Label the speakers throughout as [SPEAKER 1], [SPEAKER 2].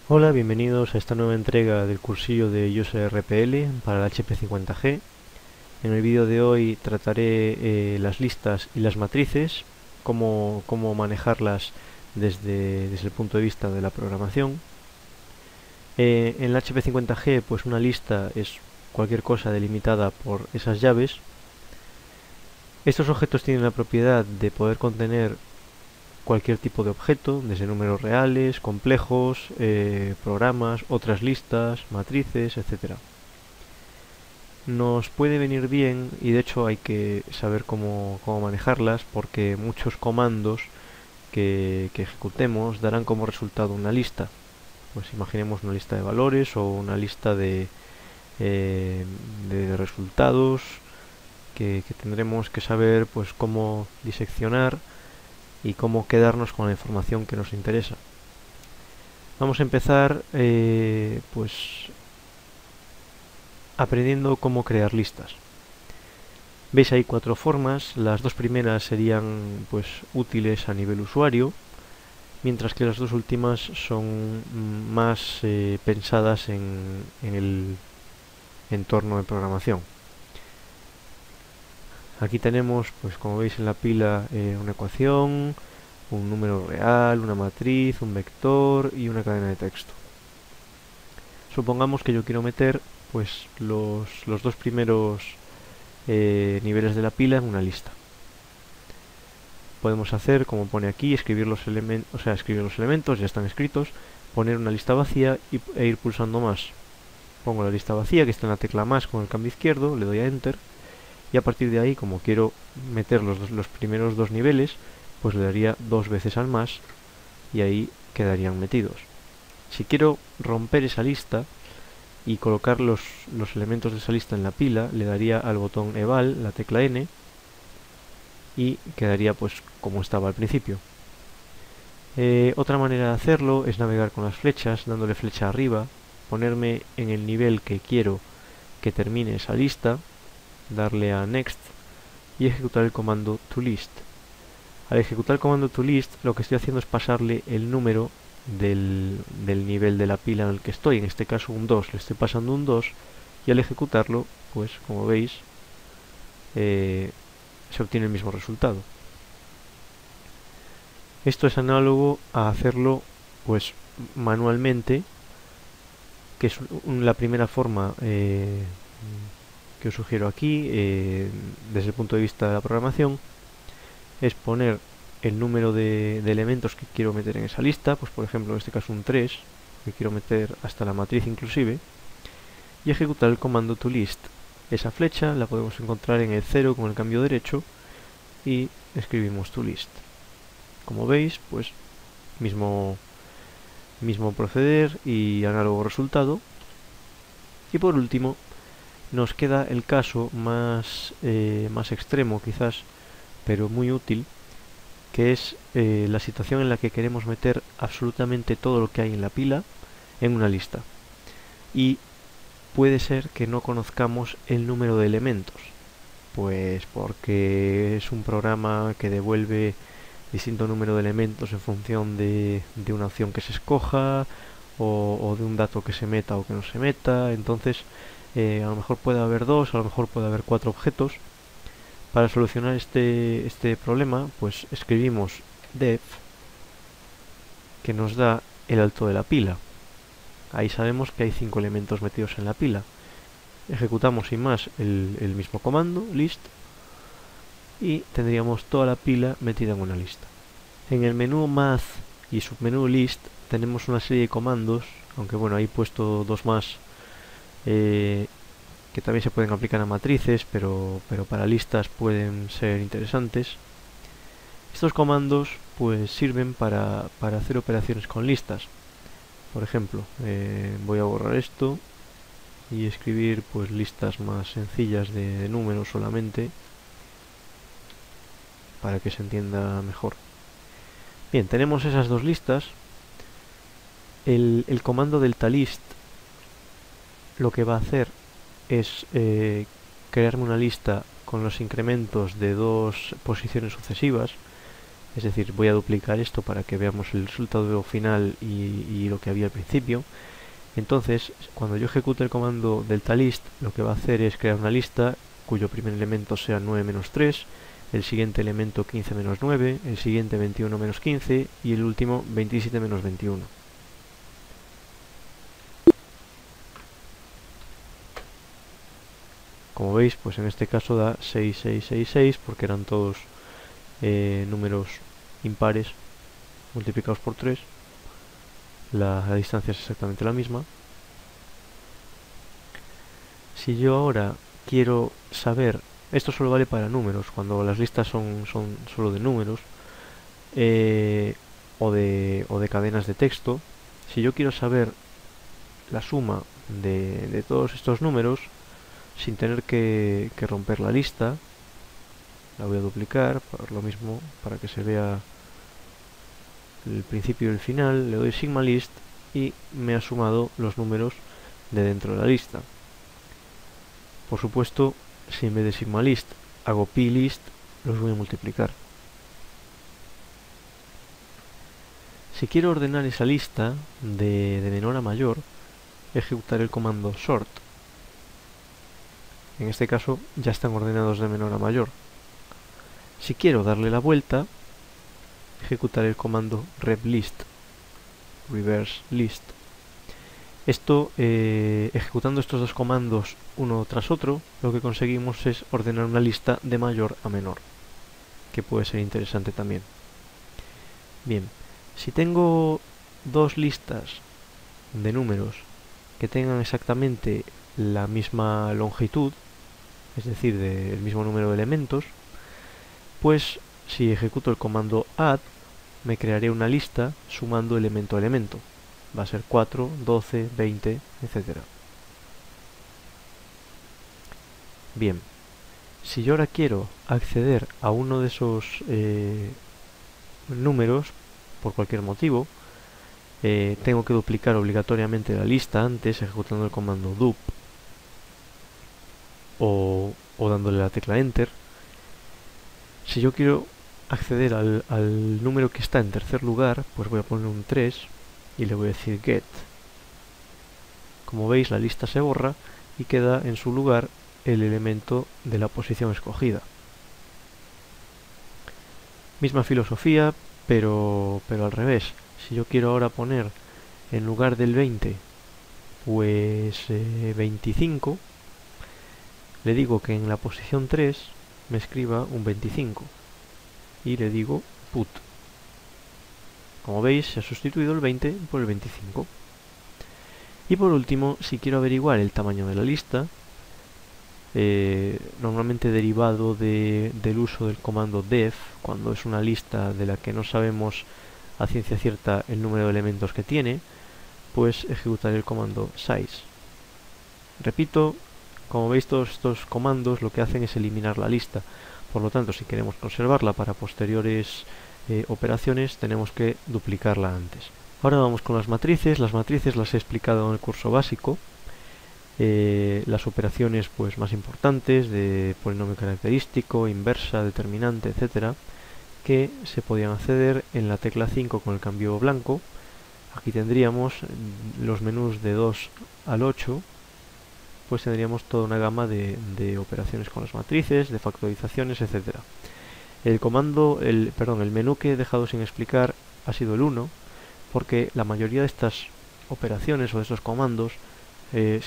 [SPEAKER 1] Hola, bienvenidos a esta nueva entrega del cursillo de UseRPL para el HP50G. En el vídeo de hoy trataré las listas y las matrices, cómo manejarlas desde el punto de vista de la programación. En el HP50G, pues una lista es cualquier cosa delimitada por esas llaves. Estos objetos tienen la propiedad de poder contener cualquier tipo de objeto, desde números reales, complejos, programas, otras listas, matrices, etcétera. Nos puede venir bien, y de hecho hay que saber cómo manejarlas, porque muchos comandos que ejecutemos darán como resultado una lista. Pues imaginemos una lista de valores o una lista de resultados que tendremos que saber pues cómo diseccionar y cómo quedarnos con la información que nos interesa. Vamos a empezar pues aprendiendo cómo crear listas. Veis ahí cuatro formas. Las dos primeras serían pues útiles a nivel usuario, mientras que las dos últimas son más pensadas en el entorno de programación. Aquí tenemos, pues como veis en la pila, una ecuación, un número real, una matriz, un vector y una cadena de texto. Supongamos que yo quiero meter pues los dos primeros niveles de la pila en una lista. Podemos hacer, como pone aquí, escribir los elementos, ya están escritos, poner una lista vacía e ir pulsando más. Pongo la lista vacía, que está en la tecla más con el cambio izquierdo, le doy a Enter, y a partir de ahí, como quiero meter los primeros dos niveles, pues le daría dos veces al más, y ahí quedarían metidos. Si quiero romper esa lista y colocar los elementos de esa lista en la pila, le daría al botón eval, la tecla N, y quedaría pues como estaba al principio. Otra manera de hacerlo es navegar con las flechas, dándole flecha arriba, ponerme en el nivel que quiero que termine esa lista, darle a Next y ejecutar el comando toList. Al ejecutar el comando toList, lo que estoy haciendo es pasarle el número del nivel de la pila en el que estoy, en este caso un 2, le estoy pasando un 2, y al ejecutarlo, pues como veis, se obtiene el mismo resultado. Esto es análogo a hacerlo pues manualmente, que es la primera forma que os sugiero aquí, desde el punto de vista de la programación, es poner el número de elementos que quiero meter en esa lista, pues por ejemplo en este caso un 3, que quiero meter hasta la matriz inclusive, y ejecutar el comando toList. Esa flecha la podemos encontrar en el 0 con el cambio derecho y escribimos toList. Como veis, pues mismo proceder y análogo resultado. Y por último, nos queda el caso más extremo quizás, pero muy útil, que es la situación en la que queremos meter absolutamente todo lo que hay en la pila en una lista. Y puede ser que no conozcamos el número de elementos, pues porque es un programa que devuelve distinto número de elementos en función de una opción que se escoja o de un dato que se meta o que no se meta. Entonces a lo mejor puede haber dos, a lo mejor puede haber cuatro objetos. Para solucionar este problema, pues escribimos def, que nos da el alto de la pila. Ahí sabemos que hay 5 elementos metidos en la pila. Ejecutamos sin más el mismo comando, list, y tendríamos toda la pila metida en una lista. En el menú Math y submenú List tenemos una serie de comandos, aunque bueno, ahí he puesto dos más que también se pueden aplicar a matrices, pero para listas pueden ser interesantes. Estos comandos pues sirven para hacer operaciones con listas. Por ejemplo, voy a borrar esto y escribir pues listas más sencillas de números solamente, para que se entienda mejor. Bien, tenemos esas dos listas. El comando delta list lo que va a hacer es crearme una lista con los incrementos de dos posiciones sucesivas. Es decir, voy a duplicar esto para que veamos el resultado final y lo que había al principio. Entonces, cuando yo ejecute el comando delta list, lo que va a hacer es crear una lista cuyo primer elemento sea 9 menos 3, el siguiente elemento 15 menos 9, el siguiente 21 menos 15 y el último 27 menos 21. Como veis, pues en este caso da 6666 porque eran todos números impares multiplicados por 3. La distancia es exactamente la misma. Si yo ahora quiero saber, esto solo vale para números, cuando las listas son solo de números o de cadenas de texto, si yo quiero saber la suma de todos estos números sin tener que romper la lista, la voy a duplicar por lo mismo para que se vea el principio y el final, le doy sigma list y me ha sumado los números de dentro de la lista. Por supuesto, si en vez de sigma list hago plist, los voy a multiplicar. Si quiero ordenar esa lista de menor a mayor, ejecutaré el comando sort. En este caso ya están ordenados de menor a mayor. Si quiero darle la vuelta, ejecutaré el comando replist, reverse list. Esto, ejecutando estos dos comandos uno tras otro, lo que conseguimos es ordenar una lista de mayor a menor, que puede ser interesante también. Bien, si tengo dos listas de números que tengan exactamente la misma longitud, es decir, del mismo número de elementos, pues si ejecuto el comando add, me crearé una lista sumando elemento a elemento. Va a ser 4, 12, 20, etc. Bien, si yo ahora quiero acceder a uno de esos números, por cualquier motivo, tengo que duplicar obligatoriamente la lista antes, ejecutando el comando dup o dándole la tecla enter. Si yo quiero acceder al número que está en tercer lugar, pues voy a poner un 3 y le voy a decir get. Como veis, la lista se borra y queda en su lugar el elemento de la posición escogida. Misma filosofía, pero al revés. Si yo quiero ahora poner en lugar del 20 pues 25, le digo que en la posición 3 me escriba un 25 y le digo put. Como veis, se ha sustituido el 20 por el 25. Y por último, si quiero averiguar el tamaño de la lista, normalmente derivado del uso del comando def, cuando es una lista de la que no sabemos a ciencia cierta el número de elementos que tiene, pues ejecutaré el comando size. Repito, como veis, todos estos comandos lo que hacen es eliminar la lista. Por lo tanto, si queremos conservarla para posteriores operaciones, tenemos que duplicarla antes. Ahora vamos con las matrices. Las matrices las he explicado en el curso básico. Las operaciones pues más importantes de polinomio característico, inversa, determinante, etcétera, que se podían acceder en la tecla 5 con el cambio blanco. Aquí tendríamos los menús de 2 al 8, pues tendríamos toda una gama de operaciones con las matrices, de factorizaciones, etcétera. El menú que he dejado sin explicar ha sido el 1, porque la mayoría de estas operaciones o de estos comandos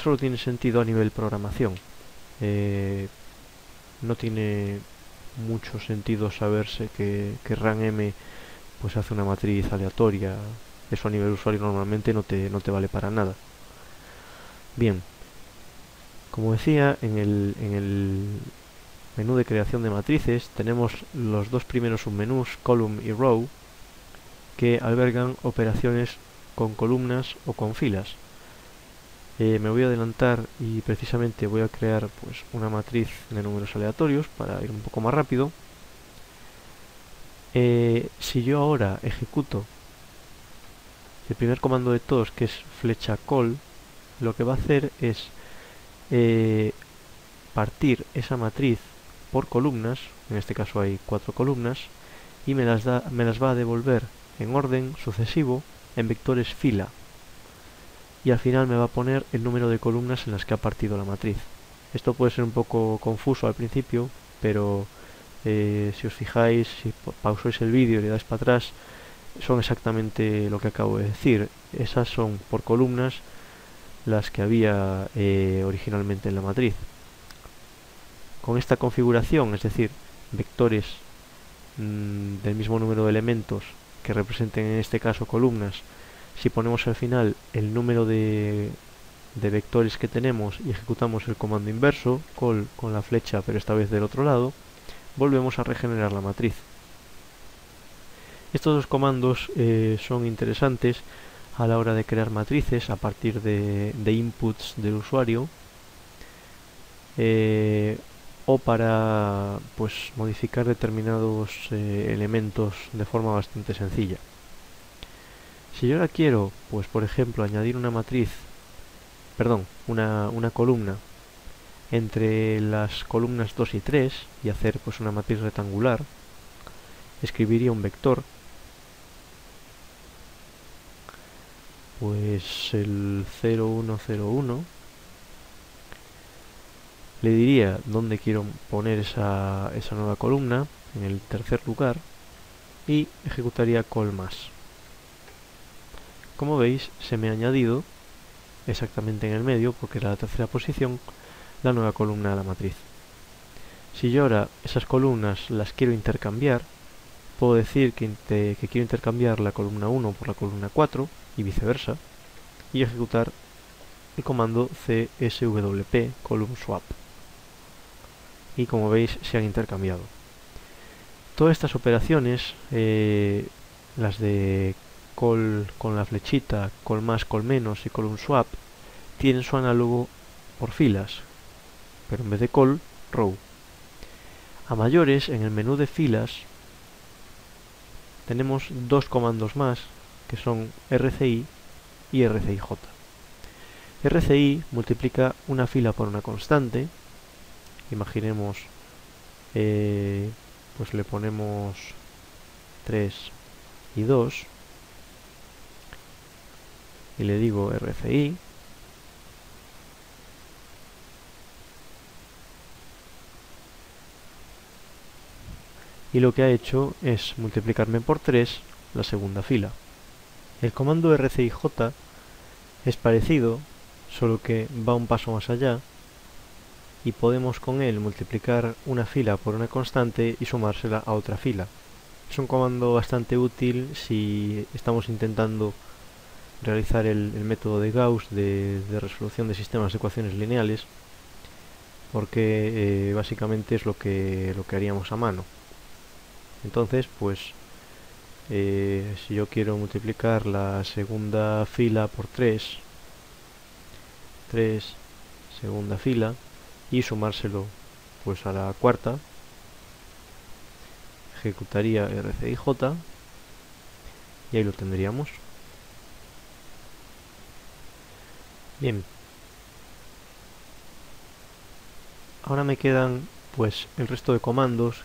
[SPEAKER 1] solo tiene sentido a nivel programación. No tiene mucho sentido saberse que RAM pues hace una matriz aleatoria. Eso a nivel usuario normalmente no te vale para nada. Bien, como decía, en el menú de creación de matrices tenemos los dos primeros submenús, column y row, que albergan operaciones con columnas o con filas. Me voy a adelantar y precisamente voy a crear pues una matriz de números aleatorios para ir un poco más rápido. Si yo ahora ejecuto el primer comando de todos, que es flecha call, lo que va a hacer es partir esa matriz por columnas, en este caso hay 4 columnas, y me las va a devolver en orden sucesivo en vectores fila, y al final me va a poner el número de columnas en las que ha partido la matriz. Esto puede ser un poco confuso al principio, pero si os fijáis, si pausáis el vídeo y le dais para atrás, son exactamente lo que acabo de decir. Esas son por columnas las que había originalmente en la matriz. Con esta configuración, es decir, vectores del mismo número de elementos que representen en este caso columnas, si ponemos al final el número de vectores que tenemos y ejecutamos el comando inverso, call con la flecha pero esta vez del otro lado, volvemos a regenerar la matriz. Estos dos comandos son interesantes a la hora de crear matrices a partir de inputs del usuario, o para pues modificar determinados elementos de forma bastante sencilla. Si yo ahora quiero, pues por ejemplo, añadir una matriz, perdón, una columna entre las columnas 2 y 3 y hacer pues una matriz rectangular, escribiría un vector, pues el 0101, le diría dónde quiero poner esa nueva columna, en el tercer lugar, y ejecutaría call más. Como veis, se me ha añadido exactamente en el medio, porque era la tercera posición, la nueva columna de la matriz. Si yo ahora esas columnas las quiero intercambiar, puedo decir que quiero intercambiar la columna 1 por la columna 4 y viceversa, y ejecutar el comando cswp column swap. Y como veis, se han intercambiado. Todas estas operaciones, las de call con la flechita, call más, call menos y column swap, tienen su análogo por filas, pero en vez de call, row. A mayores, en el menú de filas, tenemos dos comandos más, que son rci y rcij. RCI multiplica una fila por una constante. Imaginemos, pues le ponemos 3 y 2 y le digo RCI, y lo que ha hecho es multiplicarme por 3 la segunda fila. El comando rcij es parecido, solo que va un paso más allá, y podemos con él multiplicar una fila por una constante y sumársela a otra fila. Es un comando bastante útil si estamos intentando realizar el método de Gauss de resolución de sistemas de ecuaciones lineales, porque básicamente es lo que haríamos a mano. Entonces, pues si yo quiero multiplicar la segunda fila por 3, segunda fila, y sumárselo pues a la cuarta, ejecutaría rcij y ahí lo tendríamos. Bien, ahora me quedan pues el resto de comandos,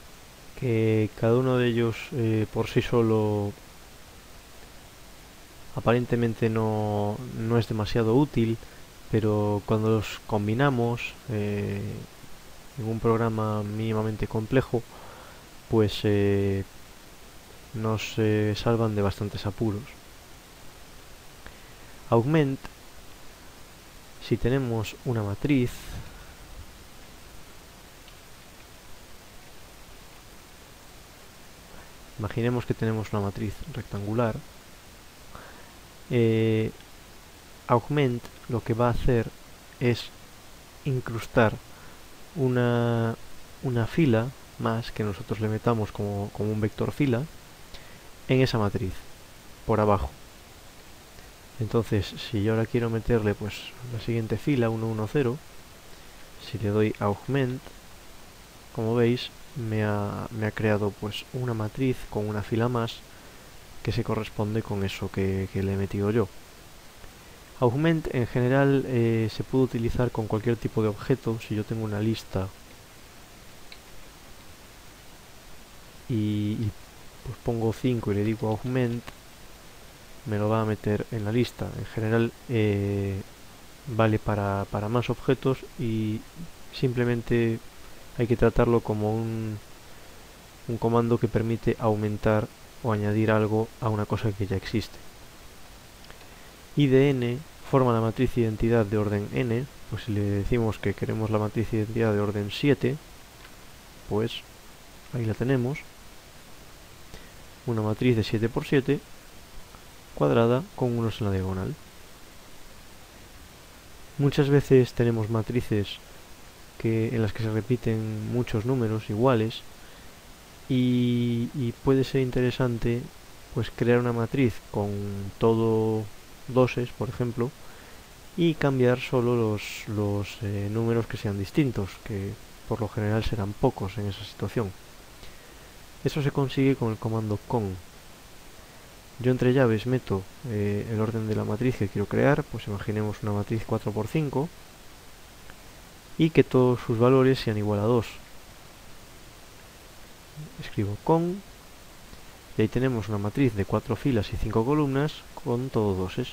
[SPEAKER 1] que cada uno de ellos por sí solo aparentemente no es demasiado útil, pero cuando los combinamos en un programa mínimamente complejo, pues nos salvan de bastantes apuros. Augment, si tenemos una matriz, imaginemos que tenemos una matriz rectangular, Augment lo que va a hacer es incrustar una fila más que nosotros le metamos como un vector fila en esa matriz, por abajo. Entonces, si yo ahora quiero meterle pues la siguiente fila, 110, si le doy Augment, como veis, me ha creado pues una matriz con una fila más que se corresponde con eso que le he metido yo. Augment en general se puede utilizar con cualquier tipo de objeto. Si yo tengo una lista y pues pongo 5 y le digo augment, me lo va a meter en la lista. En general vale para más objetos y simplemente hay que tratarlo como un comando que permite aumentar o añadir algo a una cosa que ya existe. IDN forma la matriz de identidad de orden n, pues si le decimos que queremos la matriz de identidad de orden 7, pues ahí la tenemos, una matriz de 7 por 7 cuadrada con unos en la diagonal. Muchas veces tenemos matrices en las que se repiten muchos números iguales y puede ser interesante pues crear una matriz con todo doses, por ejemplo, y cambiar solo los números que sean distintos, que por lo general serán pocos en esa situación. Eso se consigue con el comando con. Yo entre llaves meto el orden de la matriz que quiero crear, pues imaginemos una matriz 4 por 5 y que todos sus valores sean igual a 2. Escribo con y ahí tenemos una matriz de 4 filas y 5 columnas con todo doses.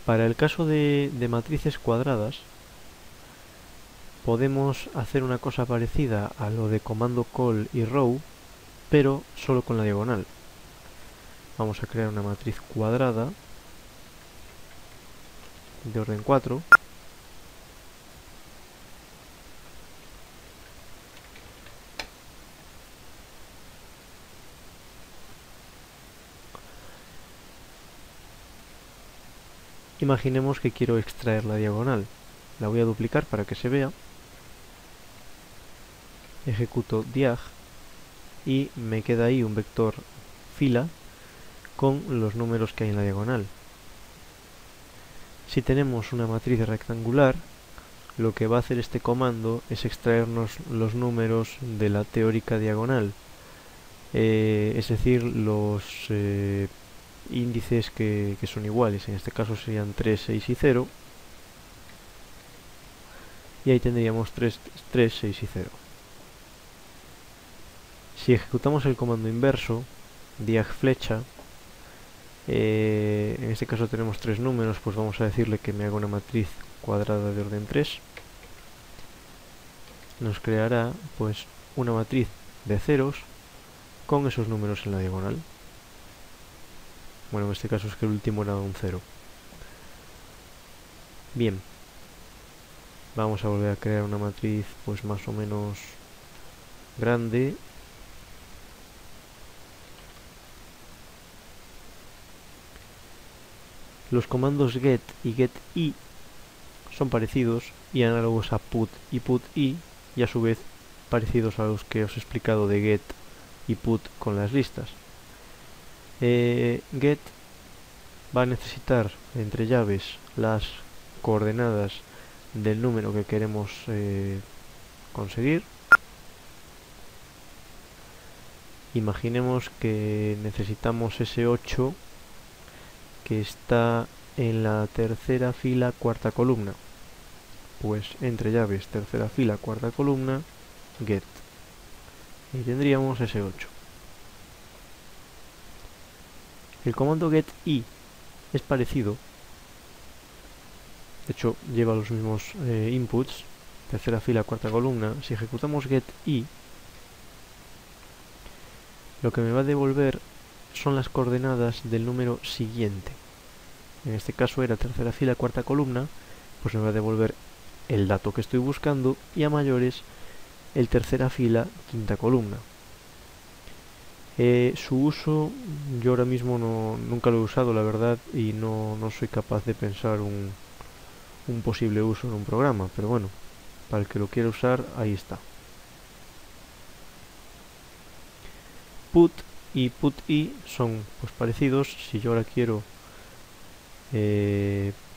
[SPEAKER 1] Para el caso de matrices cuadradas podemos hacer una cosa parecida a lo de comando call y row, pero solo con la diagonal. Vamos a crear una matriz cuadrada de orden 4. Imaginemos que quiero extraer la diagonal. La voy a duplicar para que se vea. Ejecuto diag y me queda ahí un vector fila con los números que hay en la diagonal. Si tenemos una matriz rectangular, lo que va a hacer este comando es extraernos los números de la teórica diagonal, es decir, los índices que son iguales. En este caso serían 3, 6 y 0, y ahí tendríamos 3, 6 y 0. Si ejecutamos el comando inverso, diag flecha, en este caso tenemos 3 números, pues vamos a decirle que me haga una matriz cuadrada de orden 3. Nos creará pues una matriz de ceros con esos números en la diagonal. Bueno, en este caso es que el último era un 0. Bien, vamos a volver a crear una matriz pues más o menos grande. Los comandos get y getI son parecidos y análogos a put y putI, y a su vez parecidos a los que os he explicado de get y put con las listas. Get va a necesitar entre llaves las coordenadas del número que queremos conseguir. Imaginemos que necesitamos ese 8 que está en la tercera fila, cuarta columna. Pues entre llaves, tercera fila, cuarta columna, get. Y tendríamos ese 8. El comando getI es parecido. De hecho, lleva los mismos inputs, tercera fila, cuarta columna. Si ejecutamos getI, lo que me va a devolver son las coordenadas del número siguiente. En este caso era tercera fila, cuarta columna, pues me va a devolver el dato que estoy buscando, y a mayores el tercera fila, quinta columna. Su uso yo ahora mismo nunca lo he usado, la verdad, y no soy capaz de pensar un posible uso en un programa, pero bueno, para el que lo quiera usar, ahí está. Put y putI son pues parecidos. Si yo ahora quiero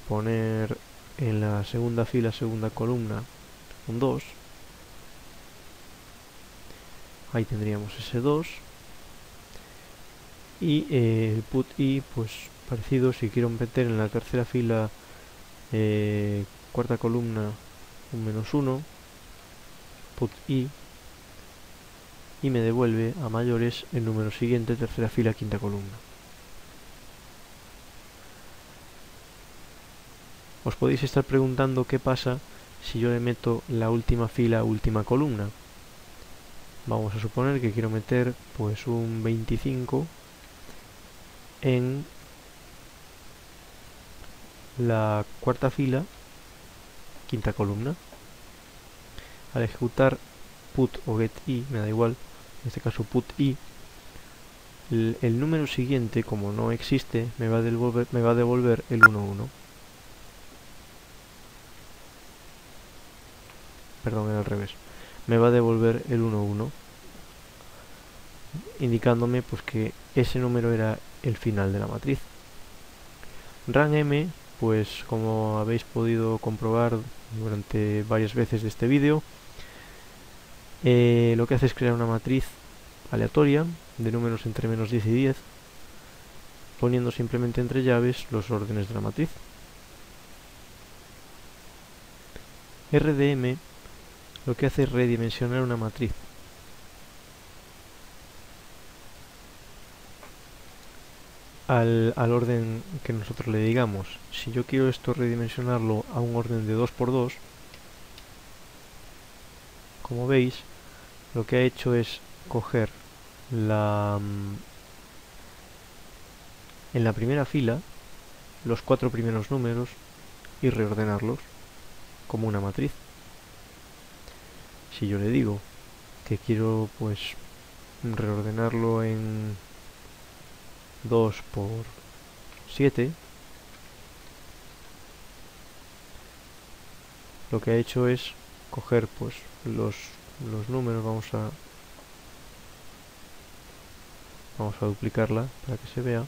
[SPEAKER 1] poner en la segunda fila, segunda columna, un 2, ahí tendríamos ese 2. Y el putI pues parecido. Si quiero meter en la tercera fila, cuarta columna, un -1, putI. y me devuelve a mayores el número siguiente, tercera fila, quinta columna. Os podéis estar preguntando qué pasa si yo le meto la última fila, última columna. Vamos a suponer que quiero meter pues un 25 en la cuarta fila, quinta columna. Al ejecutar put o get i, me da igual, en este caso put i, el número siguiente, como no existe, me va a devolver el 1, 1. Perdón, era al revés. Me va a devolver el 1, 1, indicándome pues que ese número era el final de la matriz. RAM-M, pues como habéis podido comprobar durante varias veces de este vídeo, lo que hace es crear una matriz aleatoria de números entre menos 10 y 10, poniendo simplemente entre llaves los órdenes de la matriz. RDM lo que hace es redimensionar una matriz. Al orden que nosotros le digamos. Si yo quiero esto redimensionarlo a un orden de 2×2, como veis, lo que ha hecho es coger en la primera fila los 4 primeros números y reordenarlos como una matriz. Si yo le digo que quiero pues reordenarlo en 2×7, lo que ha hecho es coger pues los números. Vamos a duplicarla para que se vea.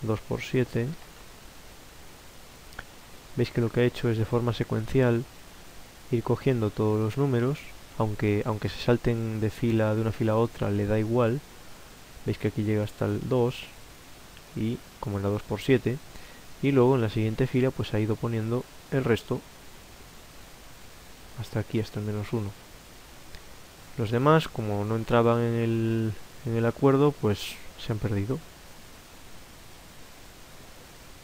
[SPEAKER 1] 2×7. Veis que lo que ha hecho es de forma secuencial ir cogiendo todos los números, aunque se salten de una fila a otra, le da igual. Veis que aquí llega hasta el 2, y como en la 2×7, y luego en la siguiente fila pues ha ido poniendo el resto hasta aquí, hasta el -1. Los demás, como no entraban en el acuerdo, pues se han perdido.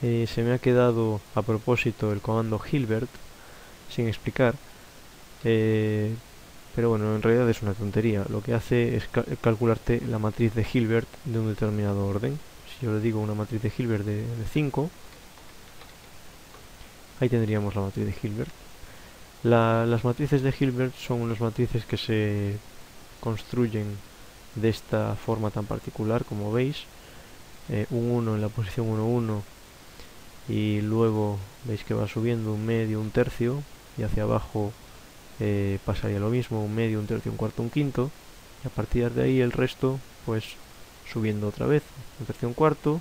[SPEAKER 1] Se me ha quedado a propósito el comando Hilbert sin explicar, pero bueno, en realidad es una tontería. Lo que hace es calcularte la matriz de Hilbert de un determinado orden. Si yo le digo una matriz de Hilbert de 5, ahí tendríamos la matriz de Hilbert. Las matrices de Hilbert son unas matrices que se construyen de esta forma tan particular, como veis. Un 1 en la posición 1, 1, y luego veis que va subiendo un medio, un tercio, y hacia abajo pasaría lo mismo, un medio, un tercio, un cuarto, un quinto, y a partir de ahí el resto pues subiendo otra vez, un tercio, un cuarto,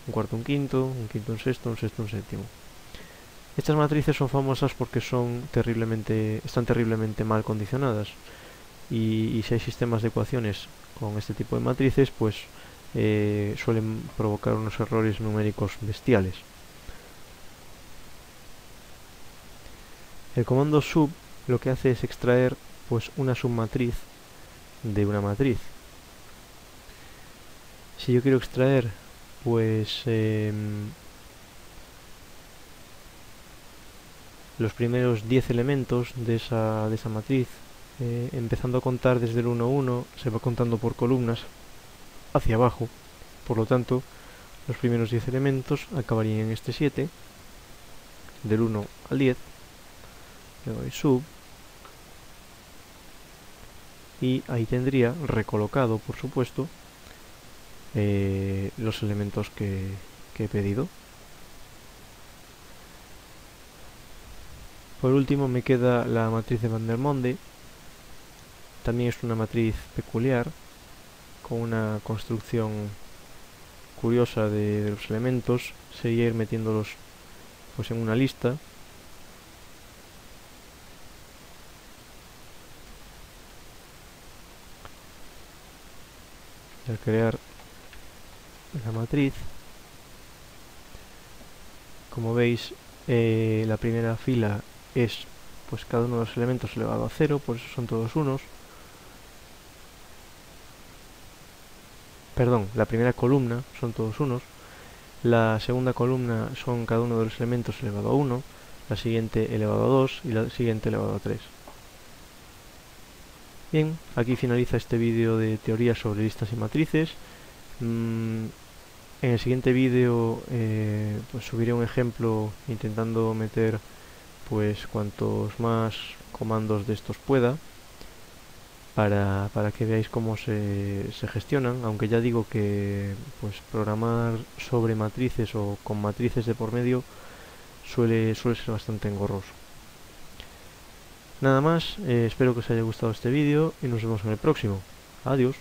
[SPEAKER 1] un quinto, un sexto, un séptimo. Estas matrices son famosas porque están terriblemente mal condicionadas, y si hay sistemas de ecuaciones con este tipo de matrices, pues suelen provocar unos errores numéricos bestiales. El comando sub lo que hace es extraer pues una submatriz de una matriz. Si yo quiero extraer pues los primeros 10 elementos de esa matriz, empezando a contar desde el 1, 1, se va contando por columnas hacia abajo. Por lo tanto, los primeros 10 elementos acabarían en este 7, del 1 al 10. Le doy sub, y ahí tendría recolocado, por supuesto, los elementos que he pedido. Por último me queda la matriz de Vandermonde. También es una matriz peculiar, con una construcción curiosa de los elementos. Sería ir metiéndolos pues en una lista. Y al crear la matriz, como veis, la primera fila es pues cada uno de los elementos elevado a 0, por eso son todos unos. perdón, la primera columna son todos unos, la segunda columna son cada uno de los elementos elevado a 1, la siguiente elevado a 2 y la siguiente elevado a 3. Bien, aquí finaliza este vídeo de teoría sobre listas y matrices. En el siguiente vídeo pues subiré un ejemplo intentando meter pues cuantos más comandos de estos pueda para que veáis cómo se gestionan, aunque ya digo que pues programar sobre matrices o con matrices de por medio suele ser bastante engorroso. Nada más, espero que os haya gustado este vídeo y nos vemos en el próximo. Adiós.